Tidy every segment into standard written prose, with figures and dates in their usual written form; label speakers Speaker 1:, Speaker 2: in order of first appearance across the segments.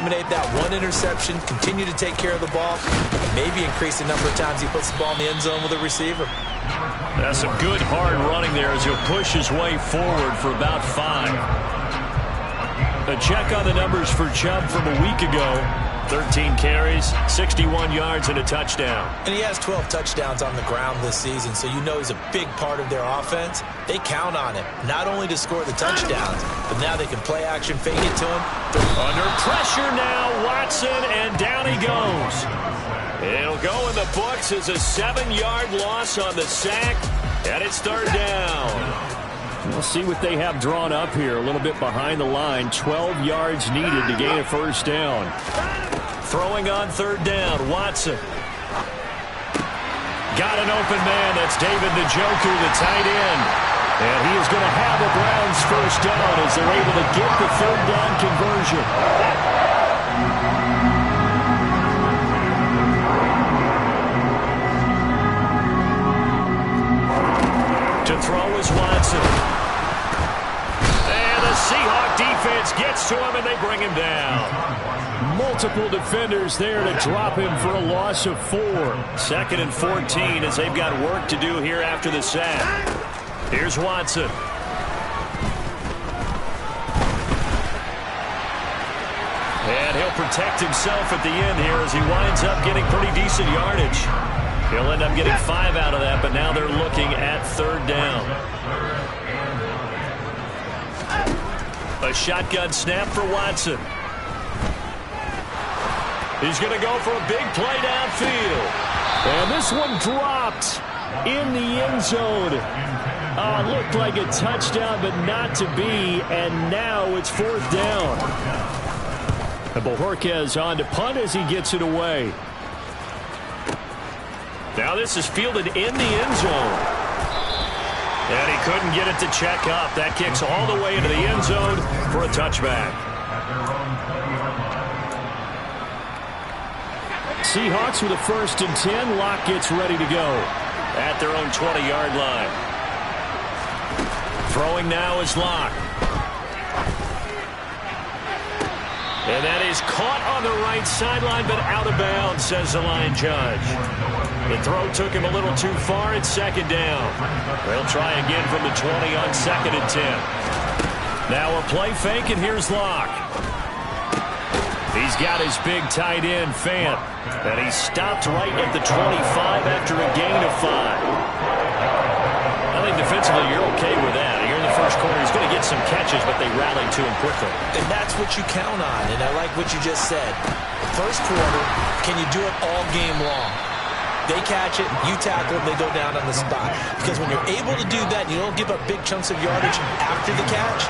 Speaker 1: eliminate that one interception, continue to take care of the ball, and maybe increase the number of times he puts the ball in the end zone with a receiver.
Speaker 2: That's some good hard running there as he'll push his way forward for about 5. A check on the numbers for Chubb from a week ago. 13 carries, 61 yards, and a touchdown.
Speaker 1: And he has 12 touchdowns on the ground this season, so you know he's a big part of their offense. They count on him, not only to score the touchdowns, but now they can play action, fake it to him.
Speaker 2: Under pressure now, Watson, and down he goes. It'll go in the books as a 7-yard loss on the sack, and it's 3rd down. We'll see what they have drawn up here. A little bit behind the line. 12 yards needed to gain a 1st down. Throwing on 3rd down, Watson. Got an open man. That's David Njoku, the tight end. And he is going to have the Browns 1st down as they're able to get the 3rd down conversion. To throw is Watson. And the Seahawk defense gets to him, and they bring him down. Multiple defenders there to drop him for a loss of 4. 2nd and 14 as they've got work to do here after the sack. Here's Watson. And he'll protect himself at the end here as he winds up getting pretty decent yardage. He'll end up getting 5 out of that, but now they're looking at 3rd down. A shotgun snap for Watson. He's going to go for a big play downfield. And this one dropped in the end zone. Looked like a touchdown, but not to be. And now it's 4th down. And Bojorquez on to punt as he gets it away. Now this is fielded in the end zone. And he couldn't get it to check up. That kicks all the way into the end zone for a touchback. Seahawks with a 1st and 10. Locke gets ready to go at their own 20-yard line. Throwing now is Locke. And that is caught on the right sideline, but out of bounds, says the line judge. The throw took him a little too far. It's 2nd down. They'll try again from the 20 on 2nd and 10. Now a play fake, and here's Locke. He's got his big tight end, Fant. And he stopped right at the 25 after a gain of 5. I think defensively you're okay with that. You're in the first quarter. He's going to get some catches, but they rallied to him quickly.
Speaker 1: And that's what you count on, and I like what you just said. First quarter, can you do it all game long? They catch it, you tackle them, they go down on the spot. Because when you're able to do that, you don't give up big chunks of yardage after the catch,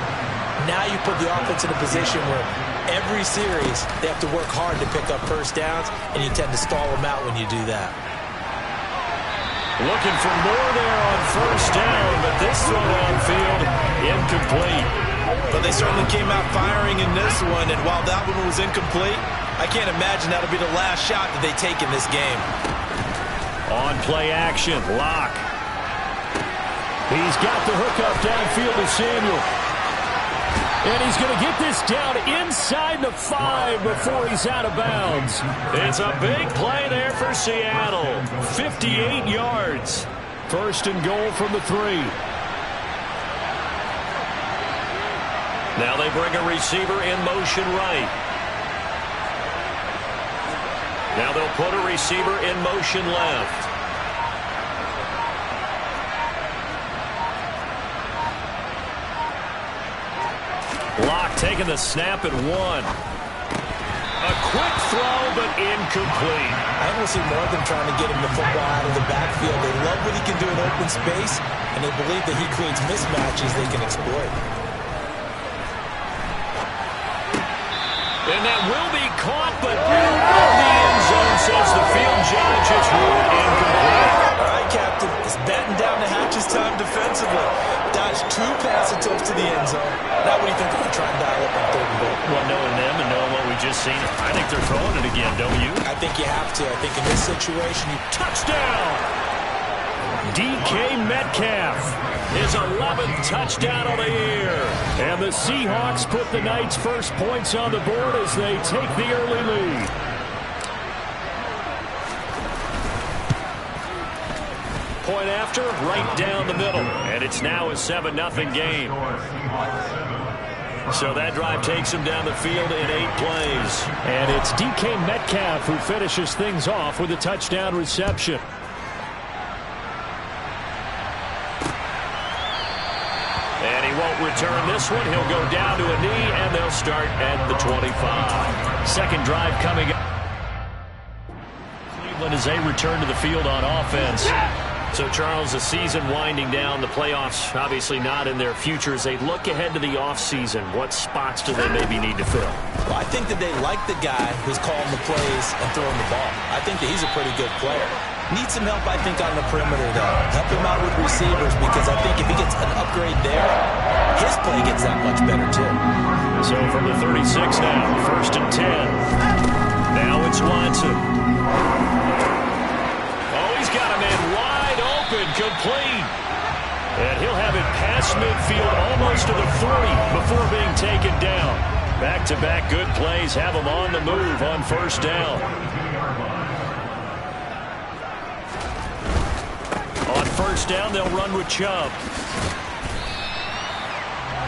Speaker 1: now you put the offense in a position where every series they have to work hard to pick up 1st downs, and you tend to stall them out when you do that.
Speaker 2: Looking for more there on 1st down, but this throw on field incomplete.
Speaker 1: But they certainly came out firing in this one, and while that one was incomplete, I can't imagine that'll be the last shot that they take in this game.
Speaker 2: On play action, Locke. He's got the hookup downfield to Samuel. And he's going to get this down inside the 5 before he's out of bounds. It's a big play there for Seattle. 58 yards. 1st and goal from the 3. Now they bring a receiver in motion right. Now they'll put a receiver in motion left. Locke taking the snap at 1. A quick throw, but incomplete.
Speaker 1: I almost see more of them trying to get him the football out of the backfield. They love what he can do in open space, and they believe that he creates mismatches they can exploit.
Speaker 2: And that will be caught, but out of the end zone, says the field judge. It's ruled incomplete.
Speaker 1: All right, Captain. It's batting down the hatches time defensively. Dodged 2 pass attempts to the end zone. Now what do you think they're going to try and dial up on 3rd and goal?
Speaker 2: Well, knowing them and knowing what we just seen, I think they're throwing it again, don't you?
Speaker 1: I think you have to. I think in this situation, touchdown!
Speaker 2: DK Metcalf, his 11th touchdown of the year. And the Seahawks put the night's first points on the board as they take the early lead. Point after, right down the middle. And it's now a 7-0 game. So that drive takes him down the field in 8 plays. And it's DK Metcalf who finishes things off with a touchdown reception. And he won't return this one. He'll go down to a knee, and they'll start at the 25. Second drive coming up. Cleveland as they return to the field on offense. So, Charles, the season winding down, the playoffs obviously not in their future. As they look ahead to the offseason, what spots do they maybe need to fill?
Speaker 1: Well, I think that they like the guy who's calling the plays and throwing the ball. I think that he's a pretty good player. Needs some help, I think, on the perimeter, though. Help him out with receivers, because I think if he gets an upgrade there, his play gets that much better, too.
Speaker 2: So, from the 36 now, 1st and 10. Now it's Watson. Oh, he's got a man wide open, complete. And he'll have it past midfield, almost to the 40 before being taken down. Back-to-back good plays have him on the move on 1st down. On 1st down, they'll run with Chubb.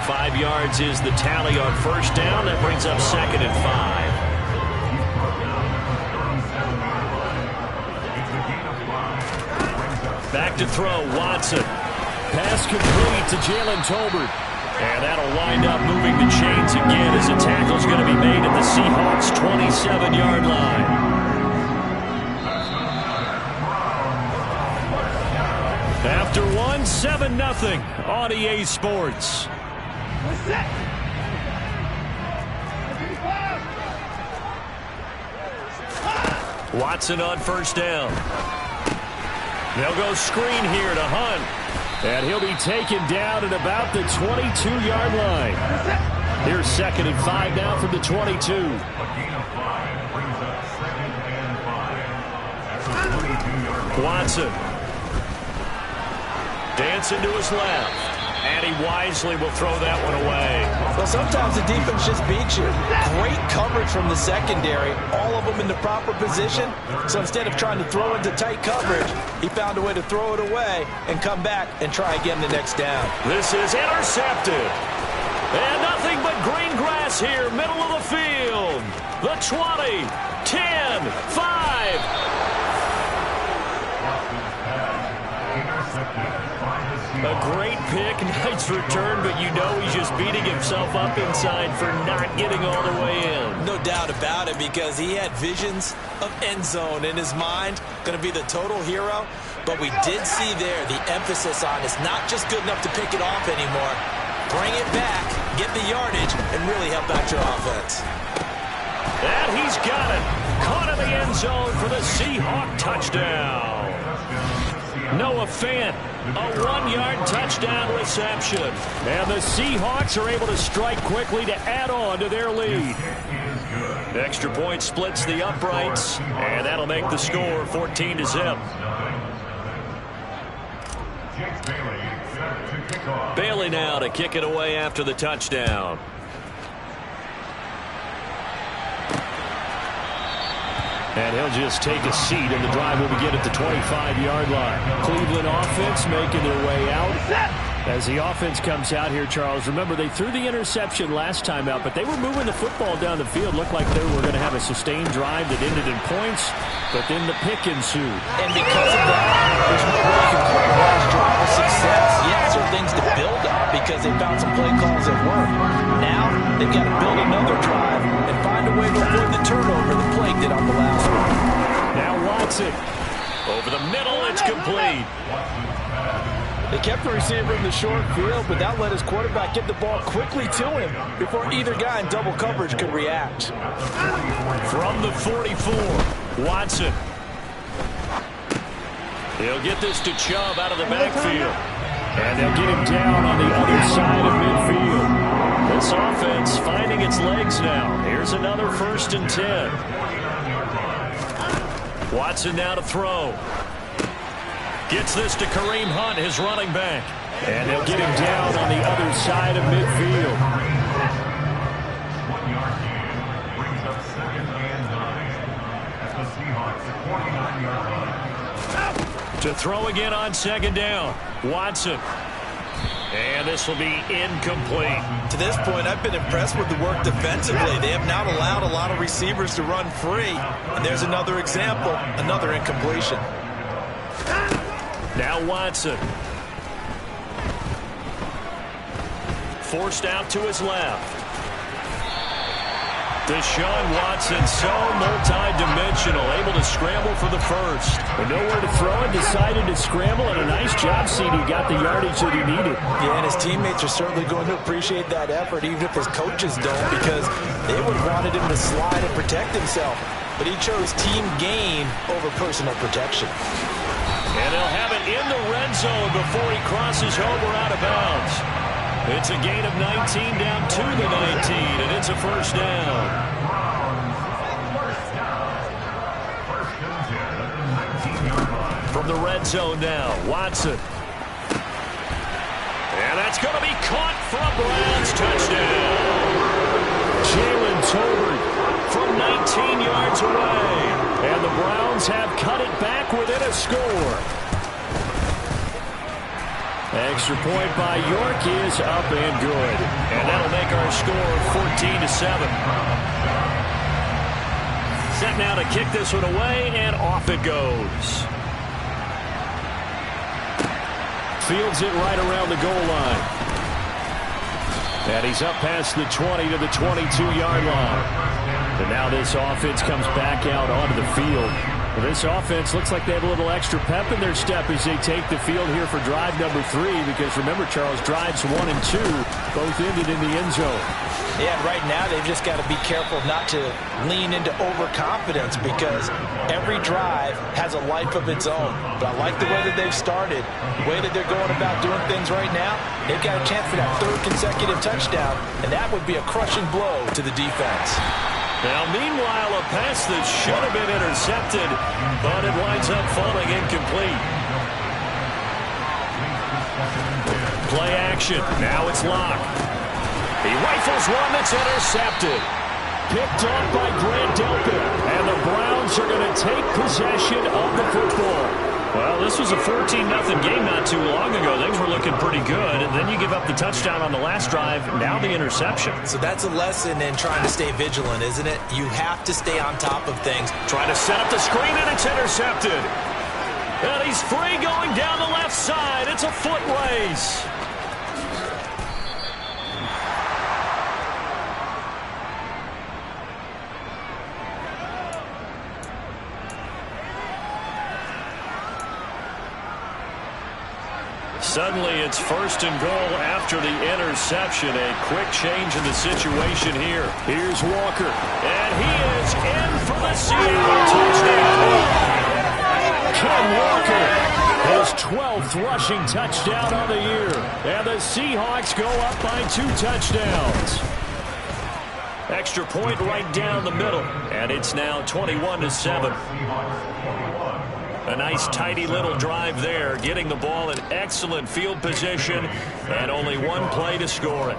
Speaker 2: 5 yards is the tally on 1st down. That brings up 2nd and 5. Back to throw, Watson. Pass complete to Jalen Tolbert. And that'll wind up moving the chains again as the tackle's going to be made at the Seahawks' 27-yard line. After one, 7-0 on EA Sports. Watson on 1st down. They'll go screen here to Hunt. And he'll be taken down at about the 22-yard line. Here's 2nd and 5 now from the 22. Watson. Dancing to his left. And he wisely will throw that one away.
Speaker 1: Well, sometimes the defense just beats you. Great coverage from the secondary. All of them in the proper position. So instead of trying to throw into tight coverage, he found a way to throw it away and come back and try again the next down.
Speaker 2: This is intercepted. And nothing but green grass here, middle of the field. The 20, 10, 5. A great pick, nice return, but you know he's just beating himself up inside for not getting all the way in.
Speaker 1: No doubt about it, because he had visions of end zone in his mind, going to be the total hero. But we did see there the emphasis on it's not just good enough to pick it off anymore. Bring it back, get the yardage, and really help out your offense.
Speaker 2: And he's got it. Caught in the end zone for the Seahawk touchdown. Noah Fant, a 1-yard touchdown reception. And the Seahawks are able to strike quickly to add on to their lead. Extra point splits the uprights, and that'll make the score 14-0. Bailey now to kick it away after the touchdown. And he'll just take a seat, and the drive will begin at the 25-yard line. Cleveland offense making their way out. As the offense comes out here, Charles, remember they threw the interception last time out, but they were moving the football down the field. Looked like they were going to have a sustained drive that ended in points, but then the pick ensued.
Speaker 1: And because of that, there's no way you can call the last drive a success. Yes, there are things to build on because they found some play calls that work. Now they've got to build another drive and find a way to avoid the turnover that Plague did on the last one.
Speaker 2: Now Watson. Over the middle, it's complete.
Speaker 1: They kept the receiver in the short field, but that let his quarterback get the ball quickly to him before either guy in double coverage could react.
Speaker 2: From the 44, Watson. He'll get this to Chubb out of the backfield. And they'll get him down on the other side of midfield. This offense finding its legs now. Here's another 1st and 10. Watson now to throw. Gets this to Kareem Hunt, his running back. And they'll get him down on the other side of midfield. To throw again on second down. Watson. And this will be incomplete.
Speaker 1: To this point, I've been impressed with the work defensively. They have not allowed a lot of receivers to run free. And there's another example, another incompletion.
Speaker 2: Now Watson. Forced out to his left. Deshaun Watson, so multi-dimensional, able to scramble for the first.
Speaker 3: But nowhere to throw it, decided to scramble, and a nice job, CD. Got the yardage that he needed.
Speaker 1: Yeah, and his teammates are certainly going to appreciate that effort, even if his coaches don't, because they would have wanted him to slide and protect himself. But he chose team gain over personal protection.
Speaker 2: And they'll have it in the red zone before he crosses over out of bounds. It's a gain of 19 down to the 19, and it's a first down. From the red zone now, Watson. And that's going to be caught from Browns. Touchdown. Jalen Tolbert from 19 yards away. And the Browns have cut it back within a score. Extra point by York is up and good. And that'll make our score 14-7. Set now to kick this one away, and off it goes. Fields it right around the goal line. And he's up past the 20 to the 22-yard line. And now this offense comes back out onto the field. Well, this offense looks like they have a little extra pep in their step as they take the field here for drive number 3, because remember, Charles, drives 1 and 2 both ended in the end zone.
Speaker 1: Yeah, right now they've just got to be careful not to lean into overconfidence, because every drive has a life of its own. But I like the way that they've started, the way that they're going about doing things right now. They've got a chance for that 3rd consecutive touchdown, and that would be a crushing blow to the defense.
Speaker 2: Now, meanwhile, a pass that should have been intercepted, but it winds up falling incomplete. Play action. Now it's Locke. He rifles one that's intercepted. Picked up by Grant Delpit. And the Browns are going to take possession of the football. Well, this was a 14-0 game not too long ago. Things were looking pretty good. And then you give up the touchdown on the last drive. Now the interception.
Speaker 1: So that's a lesson in trying to stay vigilant, isn't it? You have to stay on top of things.
Speaker 2: Trying to set up the screen, and it's intercepted. And he's free going down the left side. It's a foot race. Suddenly, it's 1st and goal after the interception. A quick change in the situation here. Here's Walker. And he is in for the Seattle touchdown. Ken Walker, his 12th rushing touchdown on the year. And the Seahawks go up by 2 touchdowns. Extra point right down the middle. And it's now 21-7. A nice, tidy little drive there, getting the ball in excellent field position, and only one play to score it.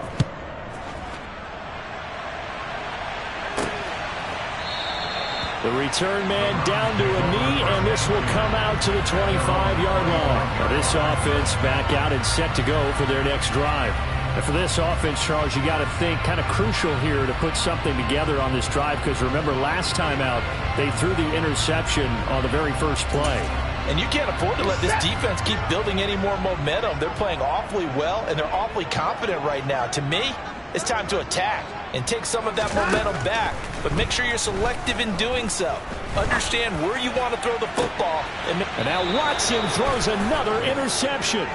Speaker 2: The return man down to a knee, and this will come out to the 25-yard line. Now this offense back out and set to go for their next drive. And for this offense, Charles, you got to think kind of crucial here to put something together on this drive, because remember, last time out, they threw the interception on the very first play.
Speaker 1: And you can't afford to let this defense keep building any more momentum. They're playing awfully well, and they're awfully confident right now. To me, it's time to attack and take some of that momentum back. But make sure you're selective in doing so. Understand where you want to throw the football. And
Speaker 2: now Watson throws another interception.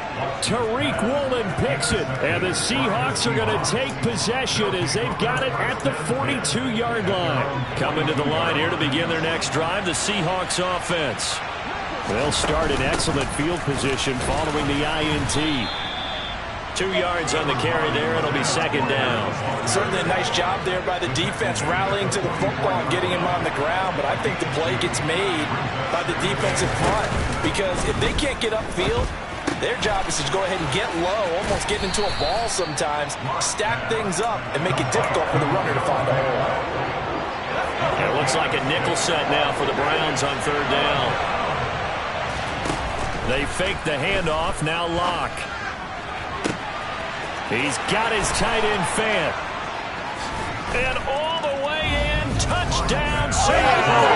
Speaker 2: Tariq Woolen picks it. And the Seahawks are going to take possession as they've got it at the 42-yard line. Coming to the line here to begin their next drive, the Seahawks offense. They'll start in excellent field position following the INT. 2 yards on the carry there. It'll be second down.
Speaker 1: Certainly a nice job there by the defense rallying to the football and getting him on the ground, but I think the play gets made by the defensive front because if they can't get upfield, their job is to go ahead and get low, almost get into a ball sometimes, stack things up, and make it difficult for the runner to find a hole.
Speaker 2: It looks like a nickel set now for the Browns on third down. They fake the handoff, now Locke. He's got his tight end Fant. And all the way in, touchdown, Seattle.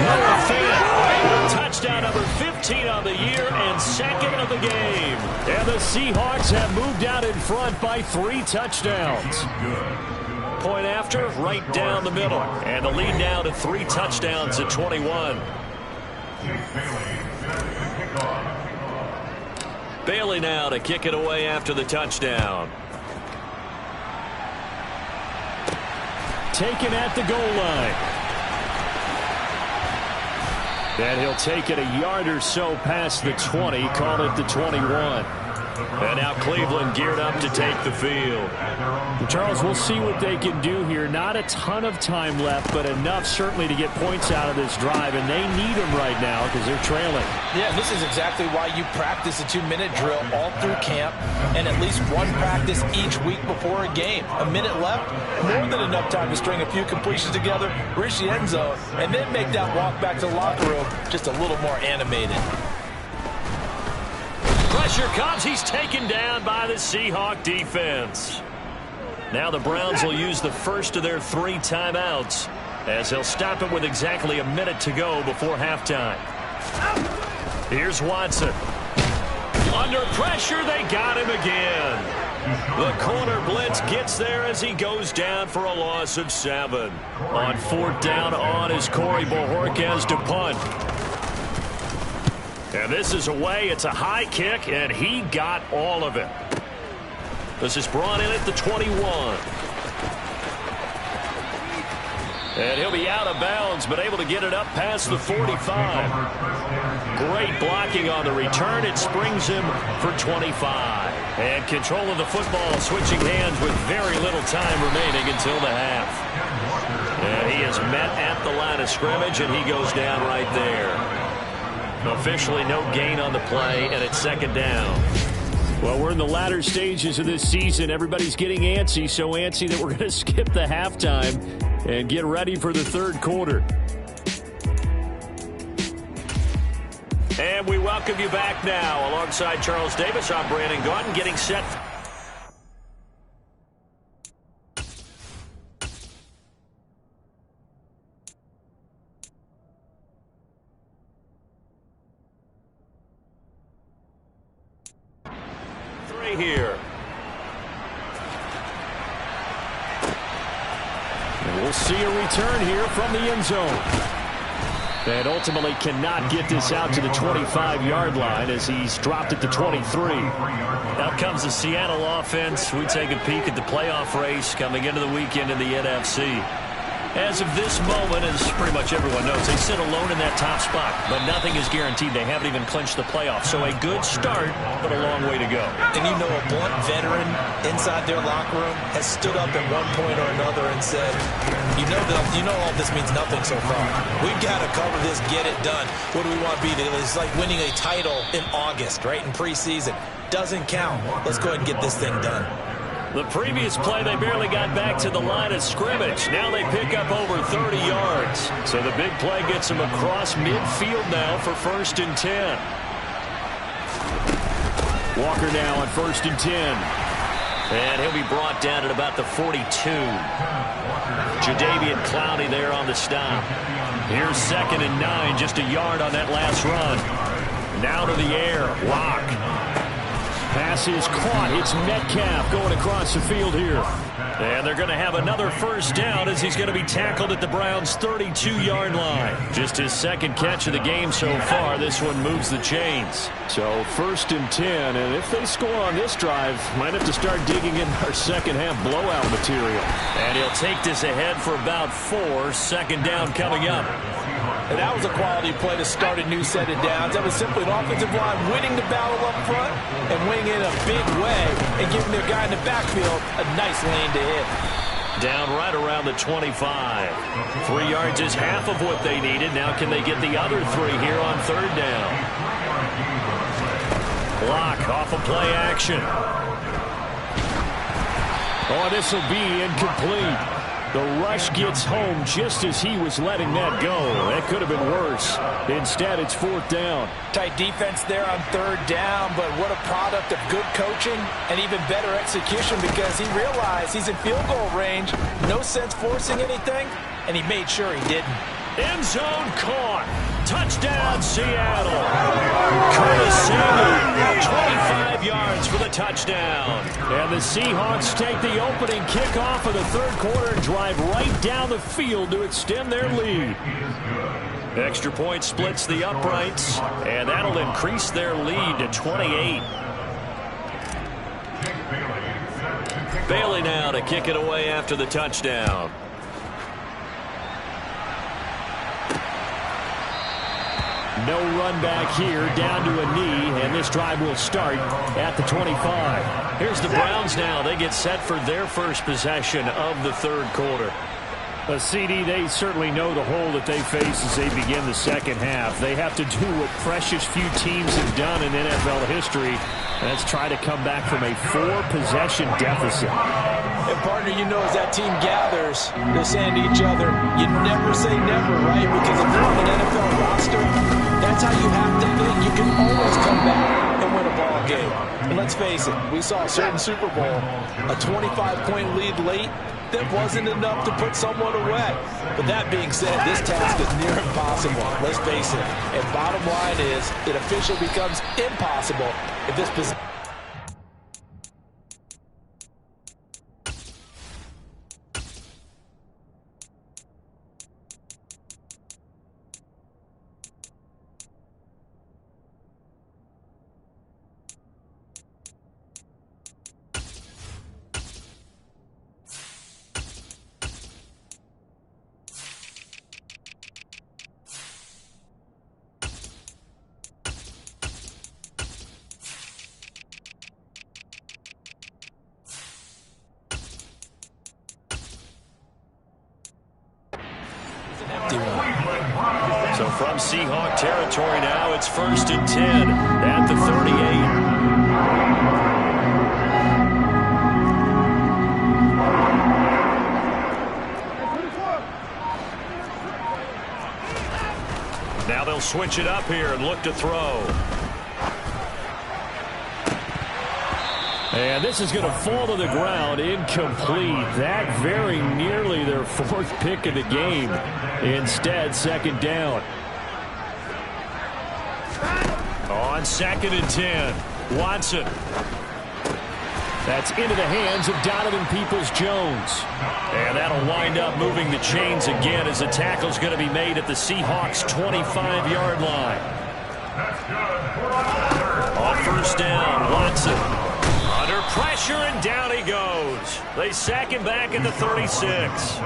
Speaker 2: Noah Fant, touchdown number 15 on the year and second of the game. And the Seahawks have moved out in front by 3 touchdowns. Point after, right down the middle. And the lead now to 3 touchdowns at 21. Bailey now to kick it away after the touchdown. Taken at the goal line. And he'll take it a yard or so past the 20, call it the 21. And now Cleveland geared up to take the field.
Speaker 3: Charles, we'll see what they can do here. Not a ton of time left, but enough certainly to get points out of this drive, and they need them right now because they're trailing.
Speaker 1: Yeah, this is exactly why you practice a 2-minute drill all through camp and at least one practice each week before a game. A minute left, more than enough time to string a few completions together, reach the end zone, and then make that walk back to the locker room just a little more animated.
Speaker 2: Pressure comes. He's taken down by the Seahawk defense. Now the Browns will use the first of their 3 timeouts as they'll stop it with exactly a minute to go before halftime. Here's Watson. Under pressure, they got him again. The corner blitz gets there as he goes down for a loss of 7. On 4th down on is Corey Bojorquez to punt. And this is away. It's a high kick, and he got all of it. This is brought in at the 21. And he'll be out of bounds, but able to get it up past the 45. Great blocking on the return. It springs him for 25. And control of the football, switching hands with very little time remaining until the half. And he is met at the line of scrimmage, and he goes down right there. Officially no gain on the play, and it's second down.
Speaker 3: Well, we're in the latter stages of this season. Everybody's getting antsy, so antsy that we're going to skip the halftime and get ready for the third quarter.
Speaker 2: And we welcome you back now. Alongside Charles Davis, I'm Brandon Gaudin, getting set. Here.
Speaker 3: And we'll see a return here from the end zone. And ultimately cannot get this out to the 25-yard line as he's dropped it to 23.
Speaker 2: Out comes the Seattle offense. We take a peek at the playoff race coming into the weekend in the NFC. As of this moment, as pretty much everyone knows, they sit alone in that top spot. But nothing is guaranteed. They haven't even clinched the playoffs. So a good start, but a long way to go.
Speaker 1: And you know, a blunt veteran inside their locker room has stood up at one point or another and said, you know all this means nothing so far. We've got to cover this, get it done. What do we want to be? It's like winning a title in August, right, in preseason. Doesn't count. Let's go ahead and get this thing done.
Speaker 2: The previous play, they barely got back to the line of scrimmage. Now they pick up over 30 yards. So the big play gets them across midfield now for 1st and 10.
Speaker 3: Walker now on 1st and 10.
Speaker 2: And he'll be brought down at about the 42. Jadeveon Clowney there on the stop. Here's 2nd and 9, just a yard on that last run. Now to the air, Locke.
Speaker 3: Pass is caught. It's Metcalf going across the field here.
Speaker 2: And they're going to have another 1st down as he's going to be tackled at the Browns' 32-yard line. Just his 2nd catch of the game so far. This one moves the chains.
Speaker 3: So 1st and 10, and if they score on this drive, might have to start digging in our second-half blowout material.
Speaker 2: And he'll take this ahead for about 4. 2nd down coming up.
Speaker 1: And that was a quality play to start a new set of downs. That was simply an offensive line winning the battle up front and winning in a big way and giving their guy in the backfield a nice lane to hit.
Speaker 2: Down right around the 25. 3 yards is half of what they needed. Now can they get the other 3 here on third down? Block off of play action.
Speaker 3: Oh, this will be incomplete. The rush gets home just as he was letting that go. That could have been worse. Instead, it's fourth down.
Speaker 1: Tight defense there on third down, but what a product of good coaching and even better execution because he realized he's in field goal range. No sense forcing anything, and he made sure he didn't.
Speaker 2: End zone caught. Touchdown, Seattle. Curtis Samuel, 25 yards for the touchdown.
Speaker 3: And the Seahawks take the opening kickoff of the third quarter and drive right down the field to extend their lead.
Speaker 2: Extra point splits the uprights, and that'll increase their lead to 28. Bailey now to kick it away after the touchdown.
Speaker 3: No run back here, down to a knee, and this drive will start at the 25.
Speaker 2: Here's the Browns now. They get set for their first possession of the third quarter.
Speaker 3: CD, they certainly know the hole that they face as they begin the second half. They have to do what precious few teams have done in NFL history. That's try to come back from a 4-possession deficit.
Speaker 1: And partner, you know, as that team gathers, they're saying to each other, you never say never, right? Because if you're on an NFL roster, that's how you have to think. You can always come back and win a ball game. And let's face it, we saw a certain Super Bowl, a 25-point lead late, that wasn't enough to put someone away. But that being said, this task is near impossible. Let's face it. And bottom line is, it officially becomes impossible if this position.
Speaker 2: So from Seahawk territory now, it's 1st and 10 at the 38. Now they'll switch it up here and look to throw.
Speaker 3: And this is going to fall to the ground, incomplete. That very nearly their 4th pick of the game. Instead, second down.
Speaker 2: On 2nd and 10, Watson.
Speaker 3: That's into the hands of Donovan Peoples-Jones.
Speaker 2: And that'll wind up moving the chains again as the tackle's going to be made at the Seahawks' 25-yard line. On 1st down, Watson. Under pressure, and down he goes. They sack him back at the 36.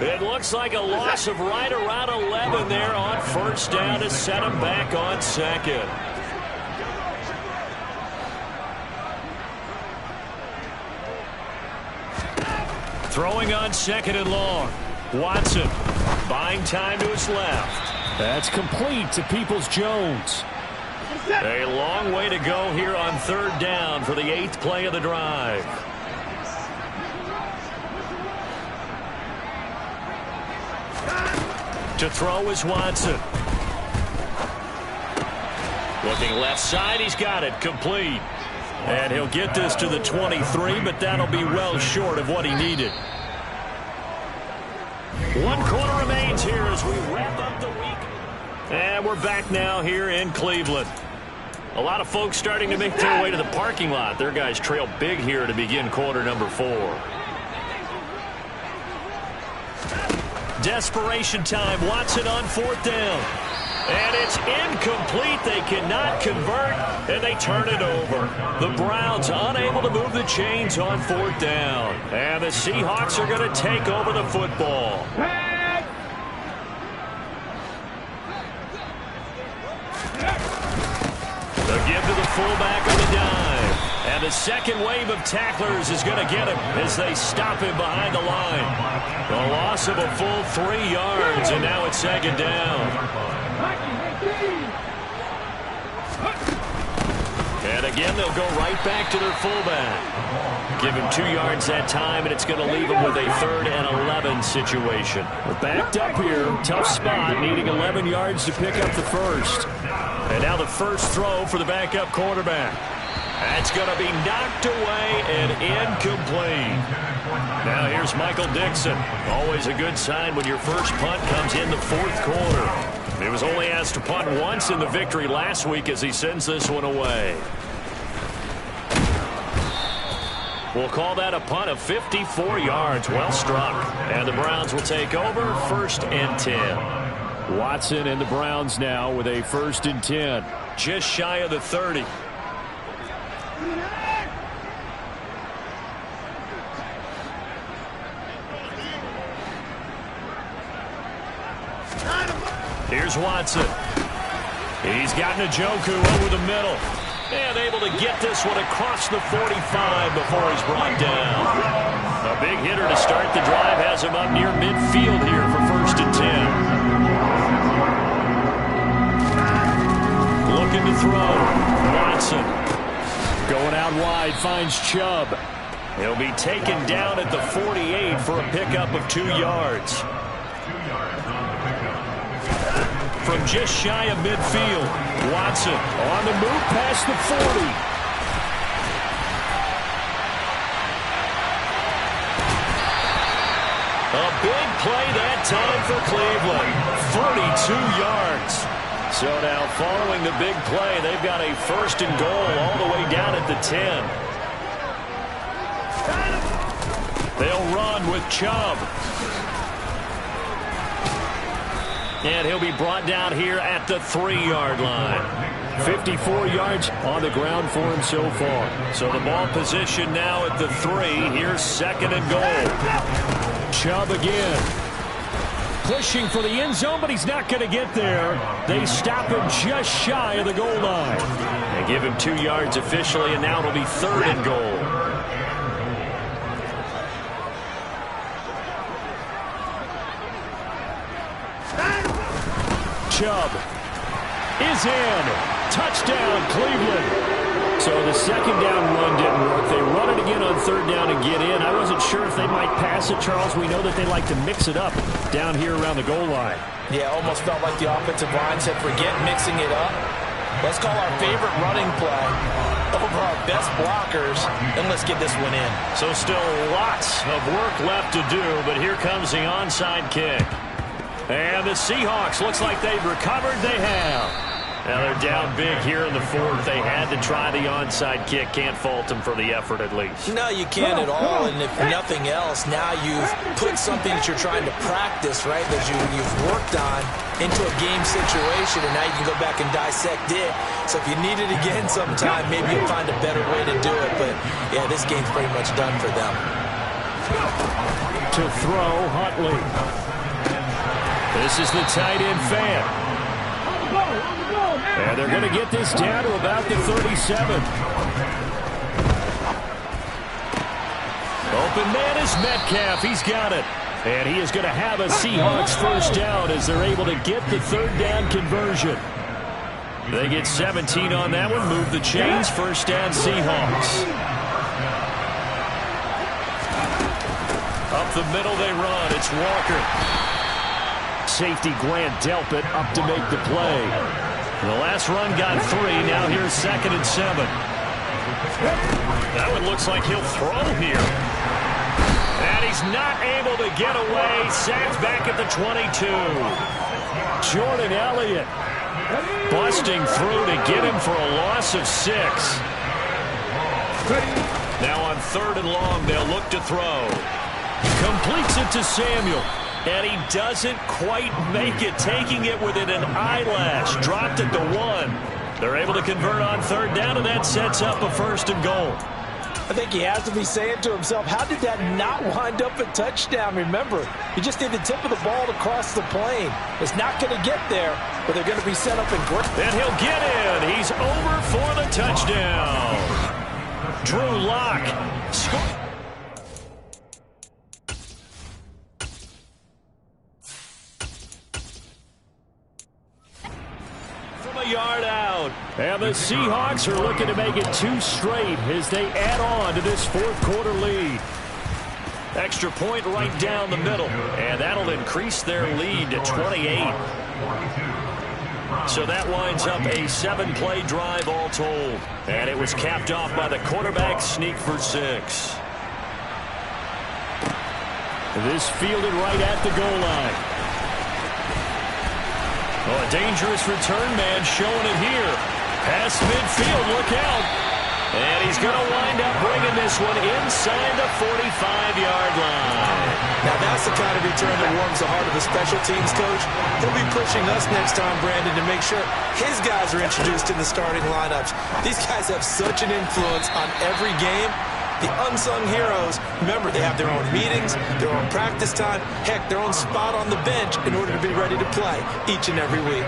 Speaker 2: It looks like a loss of right around 11 there on 1st down to set him back on 2nd. Throwing on 2nd and long. Watson buying time to his left.
Speaker 3: That's complete to Peoples-Jones.
Speaker 2: A long way to go here on 3rd down for the 8th play of the drive. To throw is Watson. Looking left side, he's got it, complete. And he'll get this to the 23, but that'll be well short of what he needed. 1 quarter remains here as we wrap up the week. And we're back now here in Cleveland. A lot of folks starting to make their way to the parking lot. Their guys trail big here to begin quarter number 4. Desperation time. Watson on 4th down. And it's incomplete. They cannot convert, and they turn it over. The Browns unable to move the chains on 4th down. And the Seahawks are going to take over the football. give to the fullback on the dime. And the second wave of tacklers is going to get him as they stop him behind the line. A loss of a full 3 yards, and now it's second down. And again, they'll go right back to their fullback. Give him 2 yards that time, and it's going to leave him with a 3rd and 11 situation.
Speaker 3: We're backed up here. Tough spot, needing 11 yards to pick up the first.
Speaker 2: And now the first throw for the backup quarterback. That's going to be knocked away and incomplete. Now here's Michael Dixon. Always a good sign when your first punt comes in the 4th quarter. He was only asked to punt once in the victory last week as he sends this one away. We'll call that a punt of 54 yards. Well struck. And the Browns will take over 1st and 10.
Speaker 3: Watson and the Browns now with a 1st and 10.
Speaker 2: Just shy of the 30. Here's Watson. He's got Njoku over the middle. And able to get this one across the 45 before he's brought down. A big hitter to start the drive has him up near midfield here for 1st and 10. Looking to throw. Watson.
Speaker 3: Going out wide, finds Chubb.
Speaker 2: He'll be taken down at the 48 for a pickup of 2 yards. From just shy of midfield, Watson on the move past the 40. A big play that time for Cleveland. 42 yards. So now following the big play, they've got a 1st and goal all the way down at the 10. They'll run with Chubb. And he'll be brought down here at the 3-yard line.
Speaker 3: 54 yards on the ground for him so far.
Speaker 2: So the ball position now at the 3. Here's 2nd and goal.
Speaker 3: Chubb again. Pushing for the end zone, but he's not going to get there. They stop him just shy of the goal line.
Speaker 2: They give him 2 yards officially, and now it'll be 3rd and goal.
Speaker 3: Chubb is in. Touchdown, Cleveland. So the 2nd down run didn't work. They run it again on 3rd down and get in. I wasn't sure if they might pass it, Charles. We know that they like to mix it up down here around the goal line.
Speaker 1: Yeah, almost felt like the offensive line said, forget mixing it up. Let's call our favorite running play over our best blockers, and let's get this one in.
Speaker 2: So still lots of work left to do, but here comes the onside kick. And the Seahawks, looks like they've recovered. They have. Now they're down big here in the 4th. They had to try the onside kick. Can't fault them for the effort at least.
Speaker 1: No, you can't at all. And if nothing else, now you've put something that you're trying to practice, right, that you've worked on into a game situation, and now you can go back and dissect it. So if you need it again sometime, maybe you'll find a better way to do it. But, yeah, this game's pretty much done for them.
Speaker 3: To throw, Huntley.
Speaker 2: This is the tight end fan.
Speaker 3: And they're going to get this down to about the 37.
Speaker 2: Open man is Metcalf. He's got it.
Speaker 3: And he is going to have a Seahawks 1st down as they're able to get the 3rd down conversion.
Speaker 2: They get 17 on that one. Move the chains. 1st down Seahawks. Up the middle they run. It's Walker.
Speaker 3: Safety Grant Delpit up to make the play.
Speaker 2: The last run got 3. Now here's 2nd and 7. That one looks like he'll throw here. And he's not able to get away. Sacked back at the 22.
Speaker 3: Jordan Elliott
Speaker 2: busting through to get him for a loss of 6. Now on 3rd and long, they'll look to throw. Completes it to Samuel. And he doesn't quite make it, taking it within an eyelash. Dropped at the 1. They're able to convert on 3rd down, and that sets up a 1st and goal.
Speaker 1: I think he has to be saying to himself, how did that not wind up a touchdown? Remember, you just need the tip of the ball to cross the plane. It's not going to get there, but they're going to be set up in great.
Speaker 2: And he'll get in. He's over for the touchdown. Drew Lock scored. A yard out. And the Seahawks are looking to make it 2 straight as they add on to this fourth quarter lead. Extra point right down the middle, and that'll increase their lead to 28. So that winds up a 7-play drive all told. And it was capped off by the quarterback sneak for 6. This fielded right at the goal line. Oh, a dangerous return man showing it here. Past midfield, look out. And he's going to wind up bringing this one inside the 45-yard line.
Speaker 1: Now that's the kind of return that warms the heart of a special teams coach. He'll be pushing us next time, Brandon, to make sure his guys are introduced in the starting lineups. These guys have such an influence on every game. The unsung heroes, remember, they have their own meetings, their own practice time, heck, their own spot on the bench in order to be ready to play each and every week.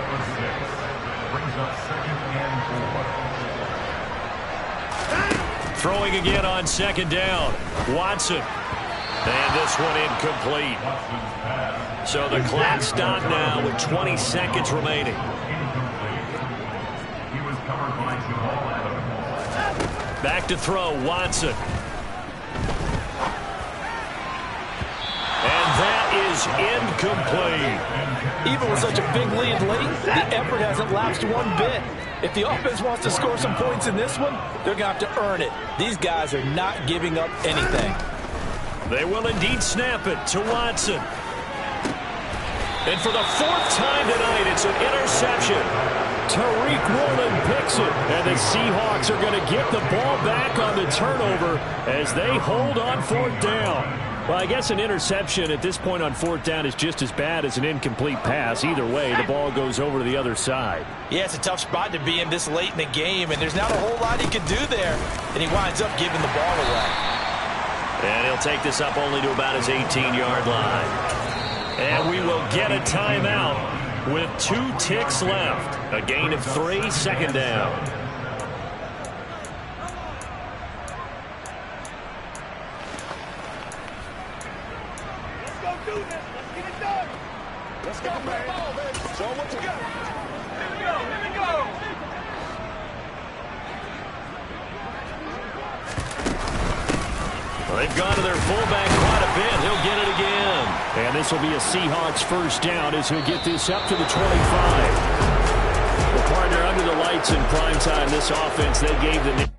Speaker 2: Throwing again on second down. Watson. And this one incomplete. So the clock stopped now with 20 seconds remaining. Back to throw, Watson. And that is incomplete.
Speaker 1: Even with such a big lead late, the effort hasn't lapsed one bit. If the offense wants to score some points in this one, they're going to have to earn it. These guys are not giving up anything.
Speaker 2: They will indeed snap it to Watson. And for the 4th time tonight, it's an interception. Tariq Woolen picks it, and the Seahawks are going to get the ball back on the turnover as they hold on 4th down. Well, I guess an interception at this point on 4th down is just as bad as an incomplete pass. Either way, the ball goes over to the other side.
Speaker 1: Yeah, it's a tough spot to be in this late in the game, and there's not a whole lot he can do there, and he winds up giving the ball away.
Speaker 2: And he'll take this up only to about his 18-yard line. And we will get a timeout with 2 ticks left. A gain of 3, second down.
Speaker 4: Let's go do this. Let's get it done. Let's go, man. Show them what you got. Here we go. Here we go.
Speaker 2: They've gone to their fullback quite a bit. He'll get it again. And this will be a Seahawks first down as he'll get this up to the 25. The partner under the lights in prime time. This offense, they gave the